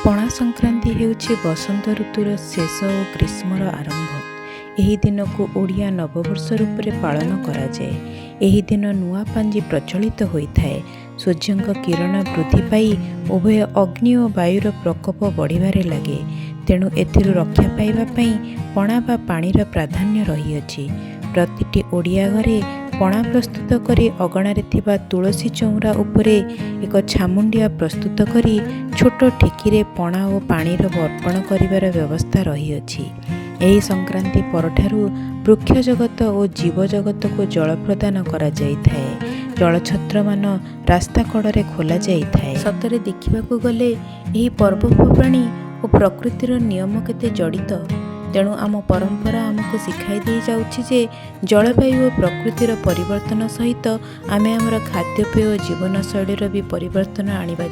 ପଣା ସଂକ୍ରାନ୍ତି ହେଉଛି ବସନ୍ତ ଋତୁର ଶେଷ ଓ ଗ୍ରୀଷ୍ମର ଆରମ୍ଭ। ଏହି ଦିନକୁ ଓଡ଼ିଆ ନବବର୍ଷ ରୂପରେ ପାଳନ କରାଯାଏ। ଏହି ଦିନ ନୂଆ ପାଞ୍ଜି ପ୍ରଚଳିତ ହୋଇଥାଏ। ସୂର୍ଯ୍ୟଙ୍କ କିରଣ ବୃଦ୍ଧି ପାଇ ଉଭୟ ଅଗ୍ନି ଓ ବାୟୁର ପ୍ରକୋପ ବଢ଼ିବାରେ ଲାଗେ। ତେଣୁ ଏଥିରୁ ରକ୍ଷା ପାଇବା ପାଇଁ ପଣା ବା ପାଣିର ପ୍ରାଧାନ୍ୟ ରହିଅଛି। ପ୍ରତିଟି ଓଡ଼ିଆ ଘରେ ପଣା ପ୍ରସ୍ତୁତ କରି ଅଗଣାରେ ଥିବା ତୁଳସୀ ଚଉରା ଉପରେ ଏକ ଛାମୁଣ୍ଡିଆ ପ୍ରସ୍ତୁତ କରି ଛୋଟ ଠେକିରେ ପଣା ଓ ପାଣିର ଅର୍ପଣ କରିବାର ବ୍ୟବସ୍ଥା ରହିଅଛି। ଏହି ସଂକ୍ରାନ୍ତି ପରଠାରୁ ବୃକ୍ଷ ଜଗତ ଓ ଜୀବଜଗତକୁ ଜଳ ପ୍ରଦାନ କରାଯାଇଥାଏ। ଜଳଛତ୍ରମାନ ରାସ୍ତା କଡ଼ରେ ଖୋଲାଯାଇଥାଏ। ସତରେ ଦେଖିବାକୁ ଗଲେ ଏହି ପର୍ବପର୍ବାଣି ଓ ପ୍ରକୃତିର ନିୟମ କେତେ ଜଡ଼ିତ। ତେଣୁ ଆମ ପରମ୍ପରା ଆମକୁ ଶିଖାଇ ଦେଇ ଯାଉଛି ଯେ ଜଳବାୟୁ ଓ ପ୍ରକୃତିର ପରିବର୍ତ୍ତନ ସହିତ ଆମେ ଆମର ଖାଦ୍ୟପେୟ ଓ ଜୀବନଶୈଳୀର ବି ପରିବର୍ତ୍ତନ ଆଣିବା